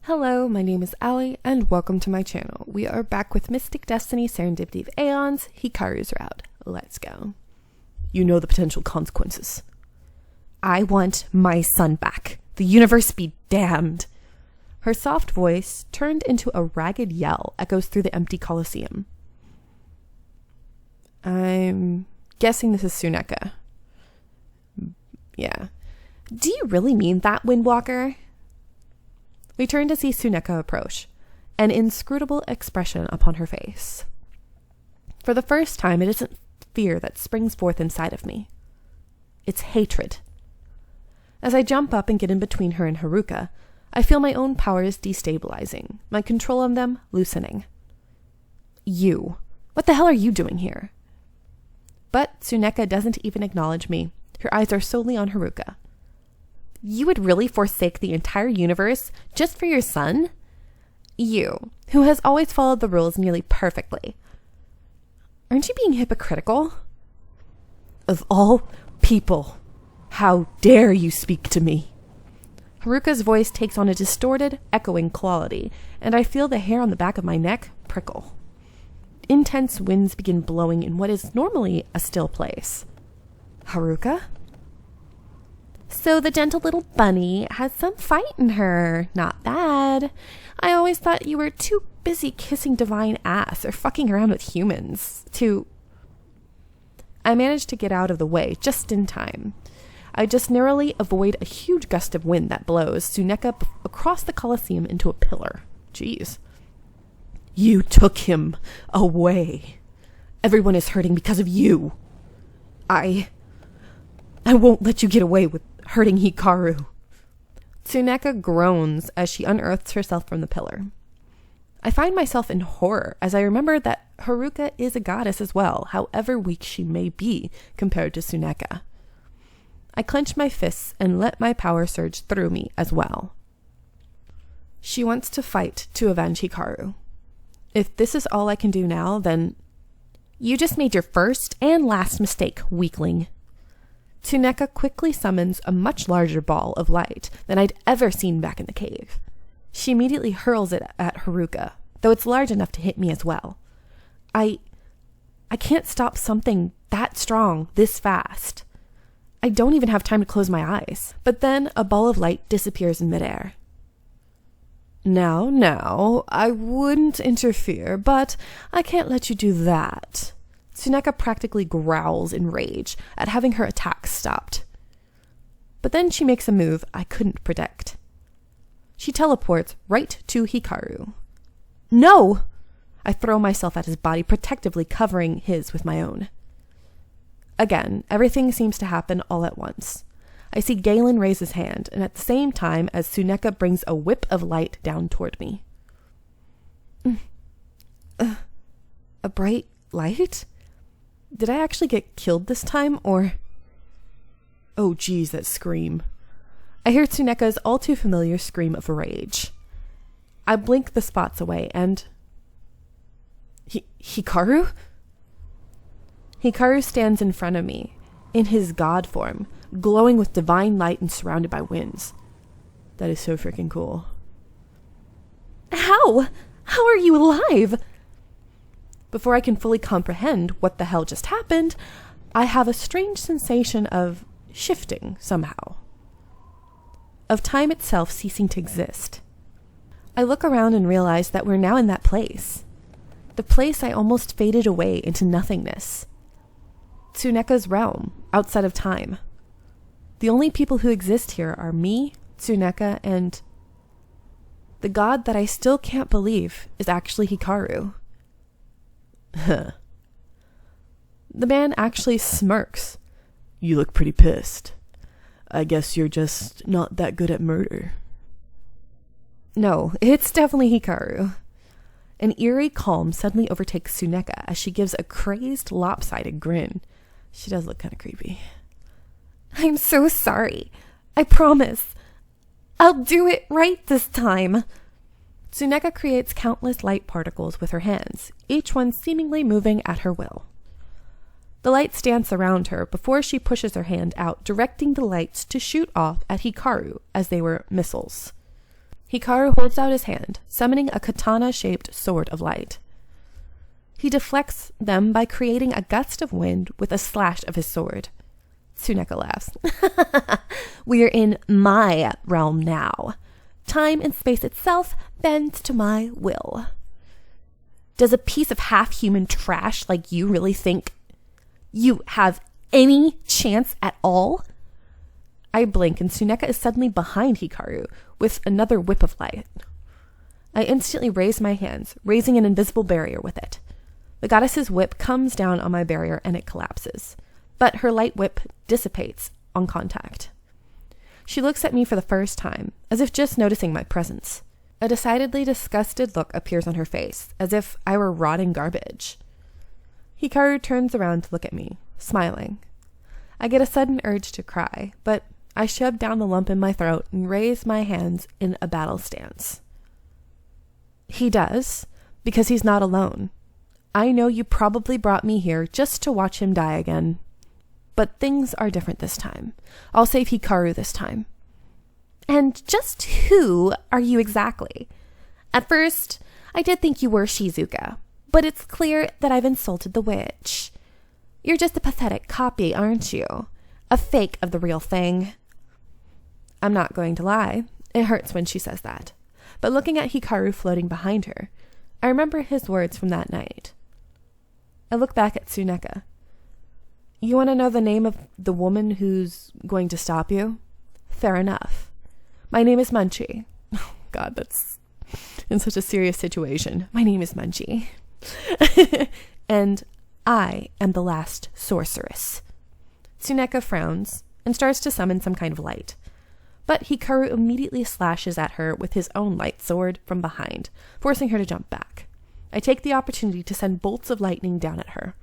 Hello, my name is Ali, and welcome to my channel. We are back with Mystic Destiny Serendipity of Aeons, Hikaru's Route. Let's go. You know the potential consequences. I want my son back. The universe be damned. Her soft voice, turned into a ragged yell, echoes through the empty Colosseum. I'm guessing this is Tsuneka. Yeah. Do you really mean that, Windwalker? We turn to see Tsuneka approach, an inscrutable expression upon her face. For the first time, it isn't fear that springs forth inside of me. It's hatred. As I jump up and get in between her and Haruka, I feel my own powers destabilizing, my control of them loosening. You. What the hell are you doing here? But Tsuneka doesn't even acknowledge me. Her eyes are solely on Haruka. You would really forsake the entire universe just for your son? You, who has always followed the rules nearly perfectly. Aren't you being hypocritical? Of all people, how dare you speak to me? Haruka's voice takes on a distorted, echoing quality, and I feel the hair on the back of my neck prickle. Intense winds begin blowing in what is normally a still place. Haruka? So the gentle little bunny has some fight in her. Not bad. I always thought you were too busy kissing divine ass or fucking around with humans to... I managed to get out of the way just in time. I just narrowly avoid a huge gust of wind that blows Tsuneka across the Colosseum into a pillar. Jeez. You took him away. Everyone is hurting because of you. I won't let you get away with hurting Hikaru. Tsuneka groans as she unearths herself from the pillar. I find myself in horror as I remember that Haruka is a goddess as well, however weak she may be compared to Tsuneka. I clench my fists and let my power surge through me as well. She wants to fight to avenge Hikaru. If this is all I can do now, then... You just made your first and last mistake, weakling. Tsuneka quickly summons a much larger ball of light than I'd ever seen back in the cave. She immediately hurls it at Haruka, though it's large enough to hit me as well. I can't stop something that strong this fast. I don't even have time to close my eyes. But then a ball of light disappears in midair. Now, I wouldn't interfere, but I can't let you do that. Tsuneka practically growls in rage at having her attack stopped. But then she makes a move I couldn't predict. She teleports right to Hikaru. No! I throw myself at his body, protectively covering his with my own. Again, everything seems to happen all at once. I see Galen raise his hand, and at the same time as Tsuneka brings a whip of light down toward me. A bright light? Did I actually get killed this time, or... Oh geez, that scream. I hear Tsuneka's all too familiar scream of rage. I blink the spots away, and... Hikaru? Hikaru stands in front of me, in his god form, glowing with divine light and surrounded by winds. That is so freaking cool. How? How are you alive? Before I can fully comprehend what the hell just happened, I have a strange sensation of shifting somehow. Of time itself ceasing to exist. I look around and realize that we're now in that place. The place I almost faded away into nothingness. Tsuneka's realm, outside of time. The only people who exist here are me, Tsuneka, and... the god that I still can't believe is actually Hikaru. Huh. The man actually smirks. You look pretty pissed. I guess you're just not that good at murder. No, it's definitely Hikaru. An eerie calm suddenly overtakes Tsuneka as she gives a crazed, lopsided grin. She does look kind of creepy. I'm so sorry. I promise. I'll do it right this time. Tsuneka creates countless light particles with her hands, each one seemingly moving at her will. The lights dance around her before she pushes her hand out, directing the lights to shoot off at Hikaru as they were missiles. Hikaru holds out his hand, summoning a katana-shaped sword of light. He deflects them by creating a gust of wind with a slash of his sword. Tsuneka laughs. We're in my realm now. Time and space itself bends to my will. Does a piece of half-human trash like you really think you have any chance at all? I blink and Tsuneka is suddenly behind Hikaru with another whip of light. I instantly raise my hands, raising an invisible barrier with it. The goddess's whip comes down on my barrier and it collapses, but her light whip dissipates on contact. She looks at me for the first time, as if just noticing my presence. A decidedly disgusted look appears on her face, as if I were rotting garbage. Hikaru turns around to look at me, smiling. I get a sudden urge to cry, but I shove down the lump in my throat and raise my hands in a battle stance. He does, because he's not alone. I know you probably brought me here just to watch him die again. But things are different this time. I'll save Hikaru this time. And just who are you exactly? At first, I did think you were Shizuka, but it's clear that I've insulted the witch. You're just a pathetic copy, aren't you? A fake of the real thing. I'm not going to lie. It hurts when she says that. But looking at Hikaru floating behind her, I remember his words from that night. I look back at Tsuneka. You want to know the name of the woman who's going to stop you? Fair enough. My name is Munchie. Oh, God, that's in such a serious situation. My name is Munchie. And I am the last sorceress. Tsuneka frowns and starts to summon some kind of light. But Hikaru immediately slashes at her with his own light sword from behind, forcing her to jump back. I take the opportunity to send bolts of lightning down at her.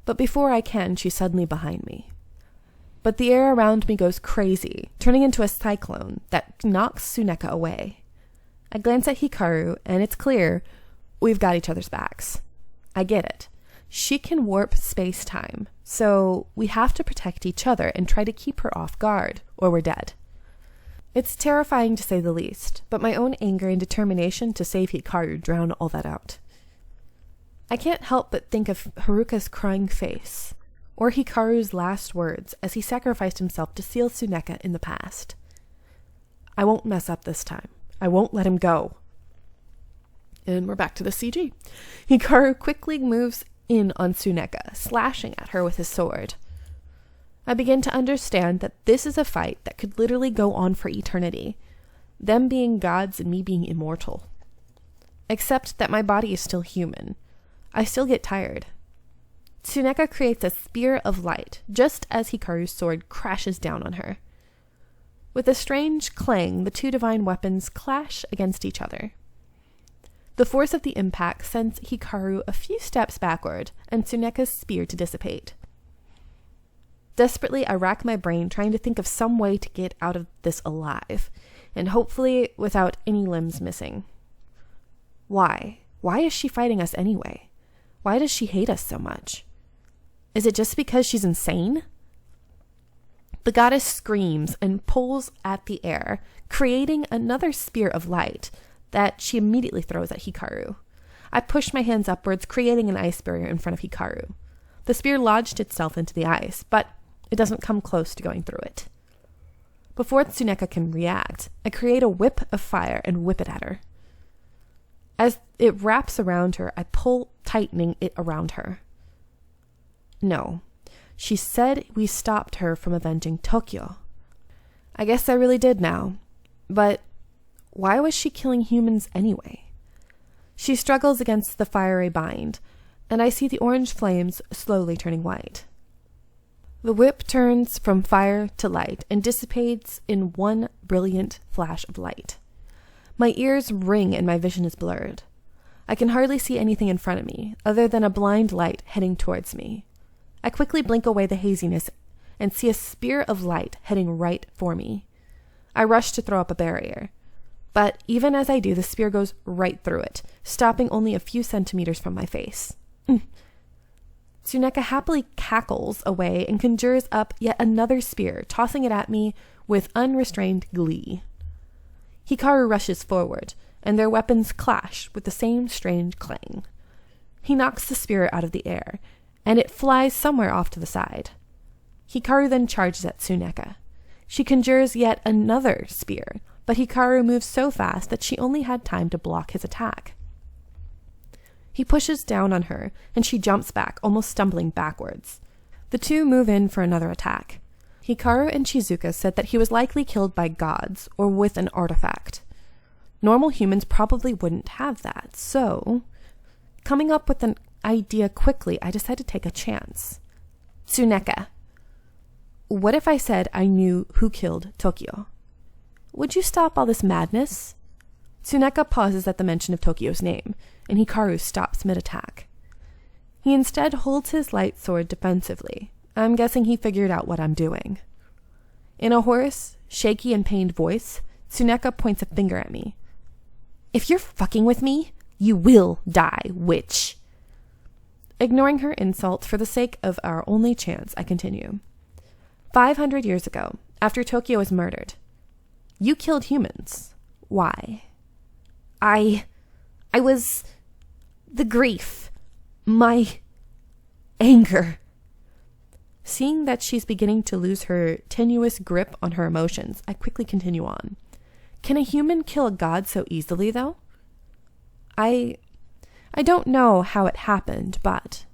But before I can, she's suddenly behind me. But the air around me goes crazy, turning into a cyclone that knocks Tsuneka away. I glance at Hikaru, and it's clear we've got each other's backs. I get it. She can warp space-time, so we have to protect each other and try to keep her off guard, or we're dead. It's terrifying to say the least, but my own anger and determination to save Hikaru drown all that out. I can't help but think of Haruka's crying face, or Hikaru's last words as he sacrificed himself to seal Tsuneka in the past. I won't mess up this time. I won't let him go. And we're back to the CG. Hikaru quickly moves in on Tsuneka, slashing at her with his sword. I begin to understand that this is a fight that could literally go on for eternity, them being gods and me being immortal. Except that my body is still human. I still get tired. Tsuneka creates a spear of light, just as Hikaru's sword crashes down on her. With a strange clang, the two divine weapons clash against each other. The force of the impact sends Hikaru a few steps backward, and Tsuneka's spear to dissipate. Desperately, I rack my brain trying to think of some way to get out of this alive, and hopefully without any limbs missing. Why? Why is she fighting us anyway? Why does she hate us so much? Is it just because she's insane? The goddess screams and pulls at the air, creating another spear of light that she immediately throws at Hikaru. I push my hands upwards, creating an ice barrier in front of Hikaru. The spear lodged itself into the ice, but it doesn't come close to going through it. Before Tsuneka can react, I create a whip of fire and whip it at her. As it wraps around her, I pull, tightening it around her. No, she said we stopped her from avenging Tokyo. I guess I really did now, but why was she killing humans anyway? She struggles against the fiery bind, and I see the orange flames slowly turning white. The whip turns from fire to light and dissipates in one brilliant flash of light. My ears ring and my vision is blurred. I can hardly see anything in front of me, other than a blind light heading towards me. I quickly blink away the haziness and see a spear of light heading right for me. I rush to throw up a barrier, but even as I do, the spear goes right through it, stopping only a few centimeters from my face. Tsuneka happily cackles away and conjures up yet another spear, tossing it at me with unrestrained glee. Hikaru rushes forward, and their weapons clash with the same strange clang. He knocks the spear out of the air, and it flies somewhere off to the side. Hikaru then charges at Tsuneka. She conjures yet another spear, but Hikaru moves so fast that she only had time to block his attack. He pushes down on her, and she jumps back, almost stumbling backwards. The two move in for another attack. Hikaru and Shizuka said that he was likely killed by gods or with an artifact. Normal humans probably wouldn't have that, so coming up with an idea quickly, I decided to take a chance. Tsuneka, what if I said I knew who killed Tokyo? Would you stop all this madness? Tsuneka pauses at the mention of Tokyo's name, and Hikaru stops mid-attack. He instead holds his light sword defensively. I'm guessing he figured out what I'm doing. In a hoarse, shaky, and pained voice, Tsuneka points a finger at me. If you're fucking with me, you will die, witch. Ignoring her insult for the sake of our only chance, I continue. 500 years ago, after Tokyo was murdered, you killed humans. Why? I was the grief. My anger. Seeing that she's beginning to lose her tenuous grip on her emotions, I quickly continue on. Can a human kill a god so easily, though? I don't know how it happened, but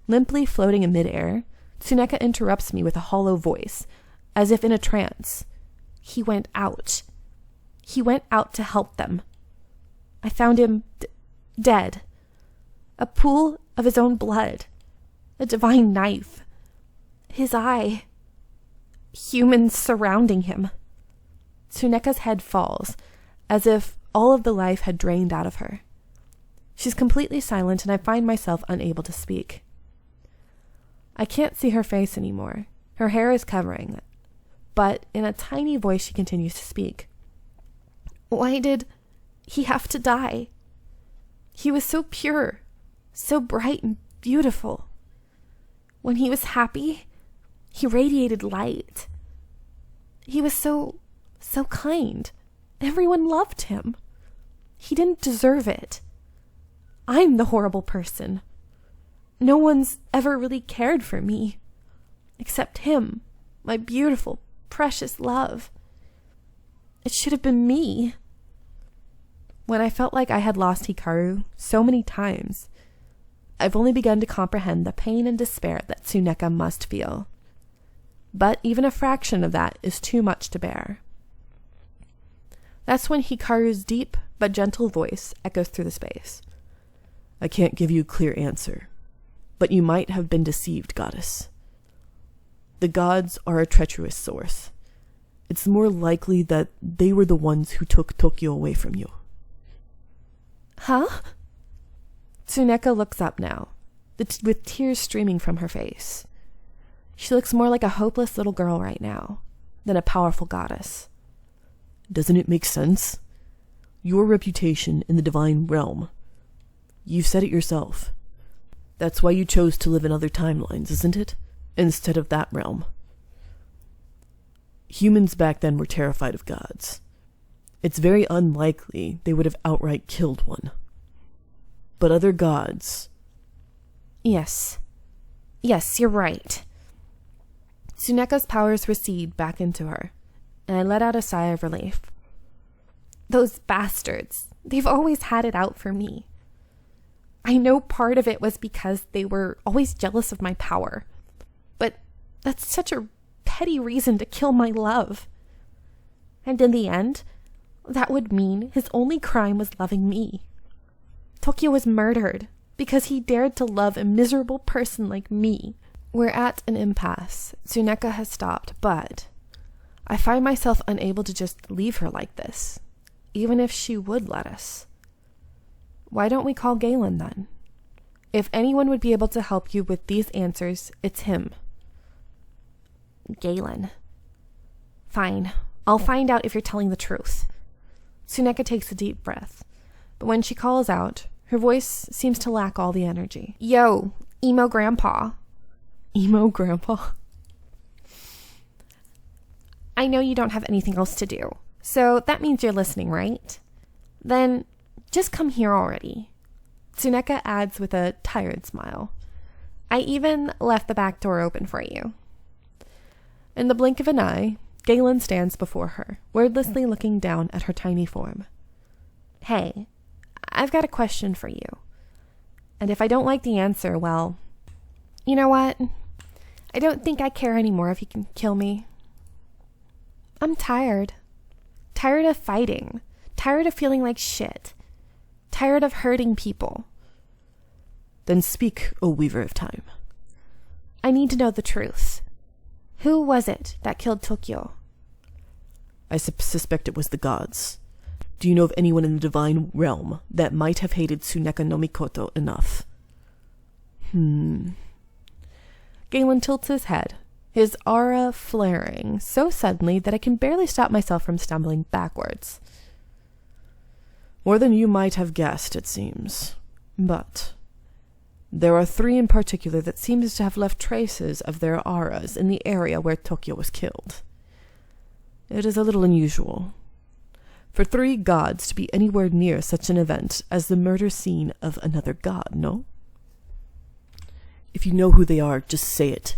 limply floating in midair, Tsuneka interrupts me with a hollow voice, as if in a trance. He went out. He went out to help them. I found him dead. A pool of his own blood. A divine knife. His eye. Humans surrounding him. Tsuneka's head falls, as if all of the life had drained out of her. She's completely silent, and I find myself unable to speak. I can't see her face anymore. Her hair is covering it. But in a tiny voice, she continues to speak. Why did he have to die? He was so pure, so bright and beautiful. When he was happy, he radiated light. He was so kind. Everyone loved him. He didn't deserve it. I'm the horrible person. No one's ever really cared for me, except him, my beautiful, precious love. It should have been me. When I felt like I had lost Hikaru so many times, I've only begun to comprehend the pain and despair that Tsuneka must feel. But even a fraction of that is too much to bear. That's when Hikaru's deep but gentle voice echoes through the space. I can't give you a clear answer, but you might have been deceived, goddess. The gods are a treacherous source. It's more likely that they were the ones who took Tokyo away from you. Huh? Tsuneka looks up now, with tears streaming from her face. She looks more like a hopeless little girl right now than a powerful goddess. Doesn't it make sense? Your reputation in the divine realm. You've said it yourself. That's why you chose to live in other timelines, isn't it? Instead of that realm. Humans back then were terrified of gods. It's very unlikely they would have outright killed one. But other gods... Yes, you're right. Tsuneka's powers recede back into her, and I let out a sigh of relief. Those bastards, they've always had it out for me. I know part of it was because they were always jealous of my power, but that's such a petty reason to kill my love. And in the end, that would mean his only crime was loving me. Tokyo was murdered because he dared to love a miserable person like me. We're at an impasse. Tsuneka has stopped, but I find myself unable to just leave her like this, even if she would let us. Why don't we call Galen then? If anyone would be able to help you with these answers, it's him. Galen. Fine. I'll find out if you're telling the truth. Tsuneka takes a deep breath, but when she calls out, her voice seems to lack all the energy. Yo, emo grandpa. Emo grandpa? I know you don't have anything else to do, So that means you're listening, right? Then just come here already. Tsuneka adds with a tired smile. I even left the back door open for you. In the blink of an eye, Galen stands before her, wordlessly looking down at her tiny form. Hey, I've got a question for you. And if I don't like the answer, well, you know what? I don't think I care anymore if you can kill me. I'm tired. Tired of fighting. Tired of feeling like shit. Tired of hurting people. Then speak, O Weaver of Time. I need to know the truth. Who was it that killed Tokyo? I suspect it was the gods. Do you know of anyone in the divine realm that might have hated Tsuneka no Mikoto enough? Galen tilts his head, his aura flaring so suddenly that I can barely stop myself from stumbling backwards. More than you might have guessed, it seems. But there are 3 in particular that seems to have left traces of their auras in the area where Tokyo was killed. It is a little unusual for 3 gods to be anywhere near such an event as the murder scene of another god, no? If you know who they are, just say it.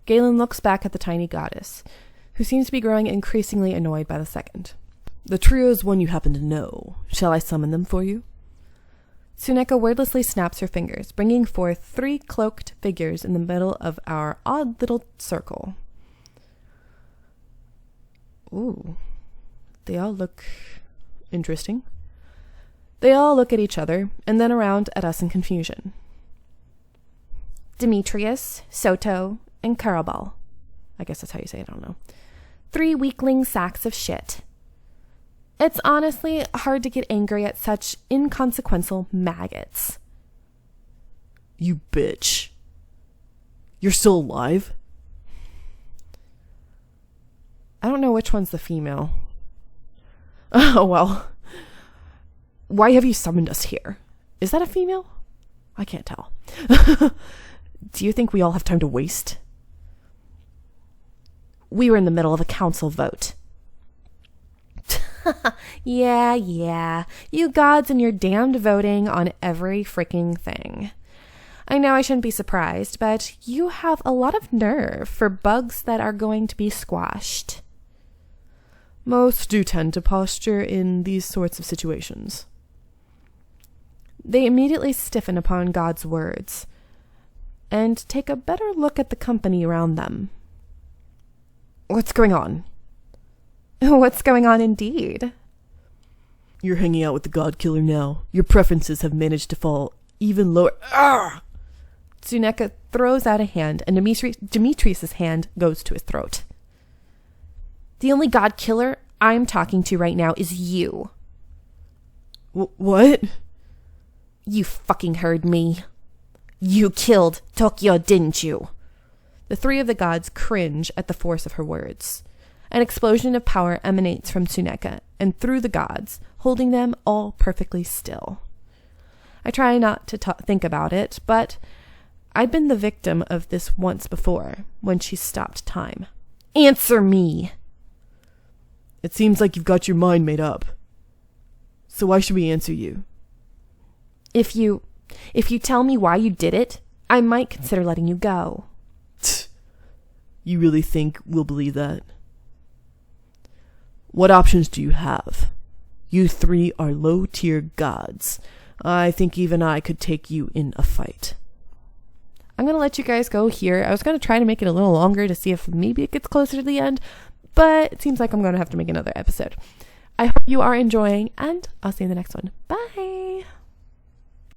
Galen looks back at the tiny goddess, who seems to be growing increasingly annoyed by the second. The trio is one you happen to know. Shall I summon them for you? Tsuneka wordlessly snaps her fingers, bringing forth 3 cloaked figures in the middle of our odd little circle. Ooh, they all look interesting. They all look at each other, and then around at us in confusion. Demetrius, Soto, and Karabal. I guess that's how you say it, I don't know. 3 weakling sacks of shit. It's honestly hard to get angry at such inconsequential maggots. You bitch. You're still alive? I don't know which one's the female. Oh, well. Why have you summoned us here? Is that a female? I can't tell. Do you think we all have time to waste? We were in the middle of a council vote. Yeah. You gods and your damned voting on every freaking thing. I know I shouldn't be surprised, but you have a lot of nerve for bugs that are going to be squashed. Most do tend to posture in these sorts of situations. They immediately stiffen upon God's words and take a better look at the company around them. What's going on? What's going on indeed? You're hanging out with the god killer now. Your preferences have managed to fall even lower. Ah! Tsuneka throws out a hand, and Demetrius' hand goes to his throat. The only god killer I'm talking to right now is you. What? You fucking heard me. You killed Tokyo, didn't you? The 3 of the gods cringe at the force of her words. An explosion of power emanates from Tsuneka and through the gods, holding them all perfectly still. I try not to think about it, but I've been the victim of this once before, when she stopped time. Answer me! It seems like you've got your mind made up. So why should we answer you? If you tell me why you did it, I might consider letting you go. You really think we'll believe that? What options do you have? You 3 are low-tier gods. I think even I could take you in a fight. I'm going to let you guys go here. I was going to try to make it a little longer to see if maybe it gets closer to the end, but it seems like I'm going to have to make another episode. I hope you are enjoying, and I'll see you in the next one. Bye!